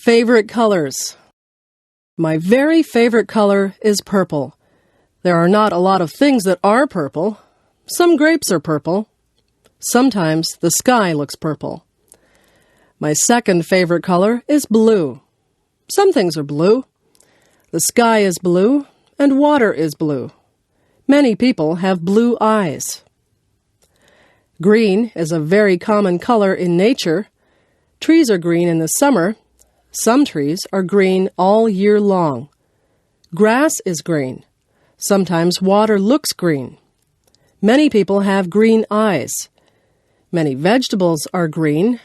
Favorite colors. My very favorite color is purple. There are not a lot of things that are purple. Some grapes are purple. Sometimes the sky looks purple. My second favorite color is blue. Some things are blue. The sky is blue and water is blue. Many people have blue eyes. Green is a very common color in nature. Trees are green in the summer. Some trees are green all year long. Grass is green. Sometimes water looks green. Many people have green eyes. Many vegetables are green.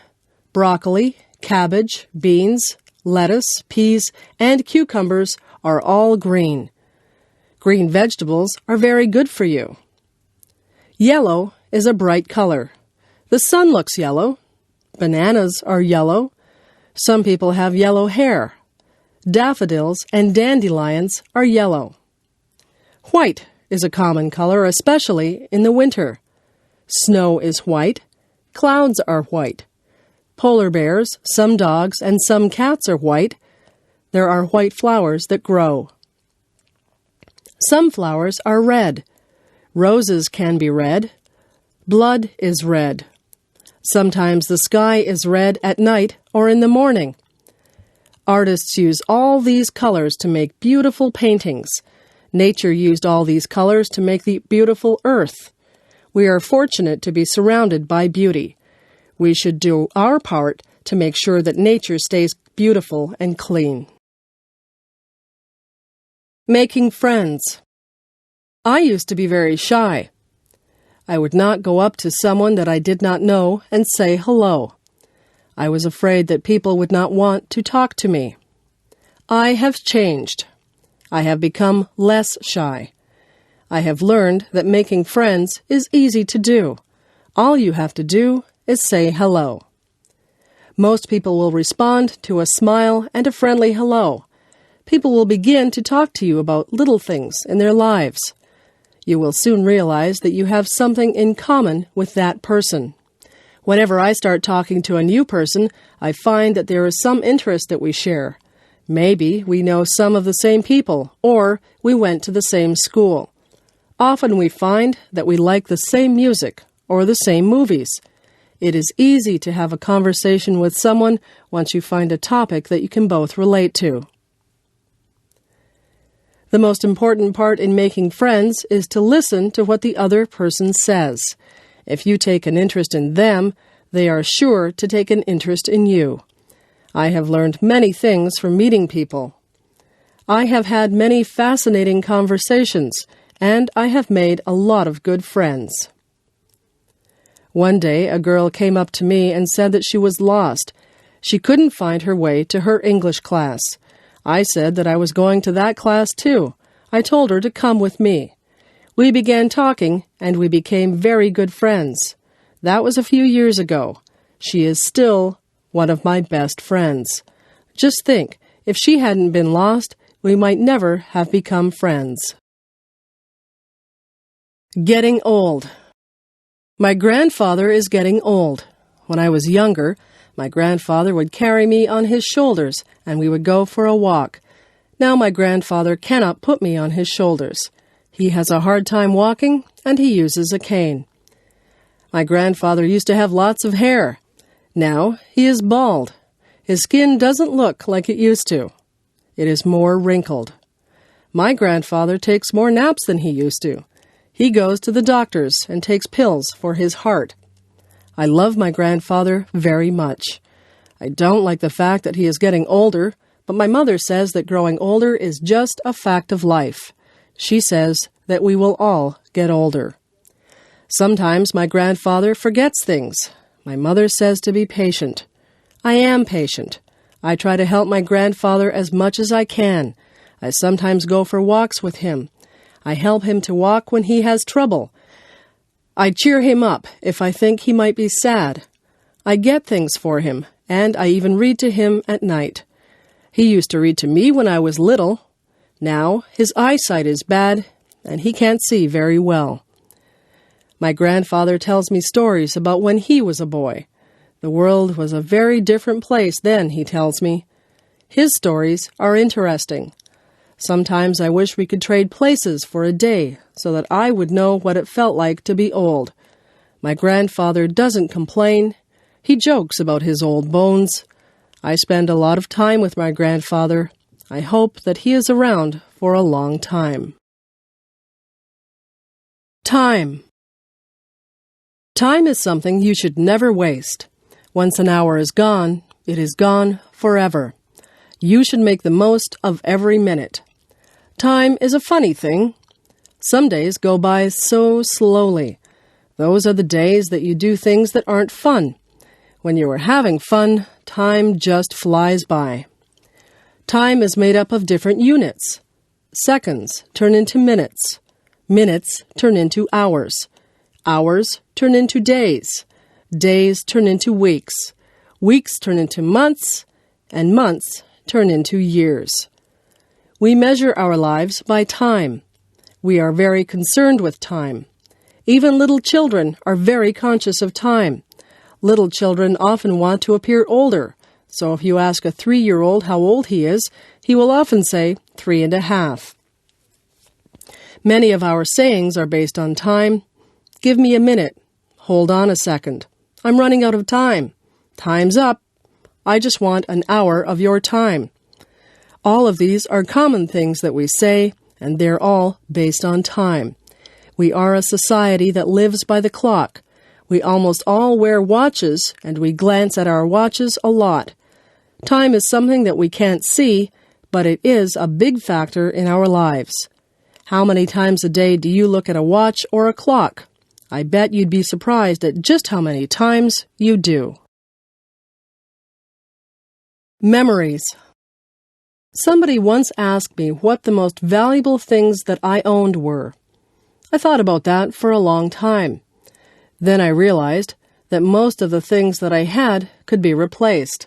Broccoli, cabbage, beans, lettuce, peas, and cucumbers are all green. Green vegetables are very good for you. Yellow is a bright color. The sun looks yellow. Bananas are yellow. Some people have yellow hair. Daffodils and dandelions are yellow. White is a common color, especially in the winter. Snow is white. Clouds are white. Polar bears, some dogs, and some cats are white. There are white flowers that grow. Some flowers are red. Roses can be red. Blood is red. Sometimes the sky is red at night or in the morning. Artists use all these colors to make beautiful paintings. Nature used all these colors to make the beautiful earth. We are fortunate to be surrounded by beauty. We should do our part to make sure that nature stays beautiful and clean. Making friends. I used to be very shy. I would not go up to someone that I did not know and say hello. I was afraid that people would not want to talk to me. I have changed. I have become less shy. I have learned that making friends is easy to do. All you have to do is say hello. Most people will respond to a smile and a friendly hello. People will begin to talk to you about little things in their lives. You will soon realize that you have something in common with that person. Whenever I start talking to a new person, I find that there is some interest that we share. Maybe we know some of the same people, or we went to the same school. Often we find that we like the same music or the same movies. It is easy to have a conversation with someone once you find a topic that you can both relate to. The most important part in making friends is to listen to what the other person says. If you take an interest in them, they are sure to take an interest in you. I have learned many things from meeting people. I have had many fascinating conversations, and I have made a lot of good friends. One day, a girl came up to me and said that she was lost. She couldn't find her way to her English class. I said that I was going to that class too. I told her to come with me. We began talking, and we became very good friends. That was a few years ago. She is still one of my best friends. Just think, if she hadn't been lost, we might never have become friends. Getting old. My grandfather is getting old. When I was younger, my grandfather would carry me on his shoulders, and we would go for a walk. Now my grandfather cannot put me on his shoulders. He has a hard time walking, and he uses a cane. My grandfather used to have lots of hair. Now he is bald. His skin doesn't look like it used to. It is more wrinkled. My grandfather takes more naps than he used to. He goes to the doctors and takes pills for his heart. I love my grandfather very much. I don't like the fact that he is getting older, but my mother says that growing older is just a fact of life. She says that we will all get older. Sometimes my grandfather forgets things. My mother says to be patient. I am patient. I try to help my grandfather as much as I can. I sometimes go for walks with him. I help him to walk when he has trouble. I cheer him up if I think he might be sad. I get things for him, and I even read to him at night. He used to read to me when I was little. Now his eyesight is bad, and he can't see very well. My grandfather tells me stories about when he was a boy. The world was a very different place then, he tells me. His stories are interesting. Sometimes I wish we could trade places for a day so that I would know what it felt like to be old. My grandfather doesn't complain. He jokes about his old bones. I spend a lot of time with my grandfather. I hope that he is around for a long time. Time. Time is something you should never waste. Once an hour is gone, it is gone forever. You should make the most of every minute. Time is a funny thing. Some days go by so slowly. Those are the days that you do things that aren't fun. When you are having fun, time just flies by. Time is made up of different units. Seconds turn into minutes. Minutes turn into hours. Hours turn into days. Days turn into weeks. Weeks turn into months. And months turn into years. We measure our lives by time. We are very concerned with time. Even little children are very conscious of time. Little children often want to appear older, so if you ask a 3-year-old how old he is, he will often say 3.5. Many of our sayings are based on time. Give me a minute. Hold on a second. I'm running out of time. Time's up. I just want an hour of your time. All of these are common things that we say, and they're all based on time. We are a society that lives by the clock. We almost all wear watches, and we glance at our watches a lot. Time is something that we can't see, but it is a big factor in our lives. How many times a day do you look at a watch or a clock? I bet you'd be surprised at just how many times you do. Memories. Somebody once asked me what the most valuable things that I owned were. I thought about that for a long time. Then I realized that most of the things that I had could be replaced.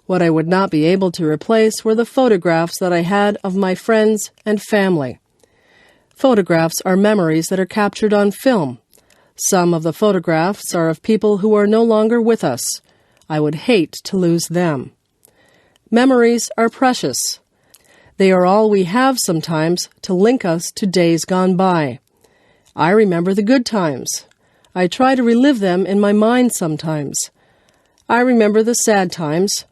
What I would not be able to replace were the photographs that I had of my friends and family. Photographs are memories that are captured on film. Some of the photographs are of people who are no longer with us. I would hate to lose them. Memories are precious. They are all we have sometimes to link us to days gone by. I remember the good times. I try to relive them in my mind sometimes. I remember the sad times.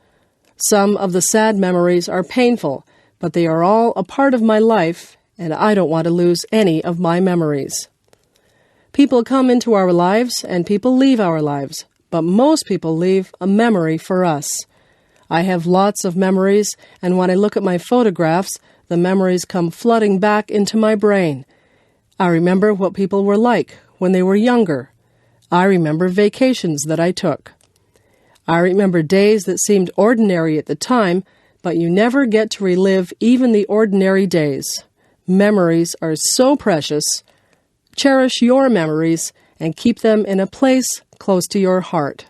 Some of the sad memories are painful, but they are all a part of my life, and I don't want to lose any of my memories. People come into our lives and people leave our lives, but most people leave a memory for us. I have lots of memories, and when I look at my photographs, the memories come flooding back into my brain. I remember what people were like when they were younger. I remember vacations that I took. I remember days that seemed ordinary at the time, but you never get to relive even the ordinary days. Memories are so precious. Cherish your memories and keep them in a place close to your heart.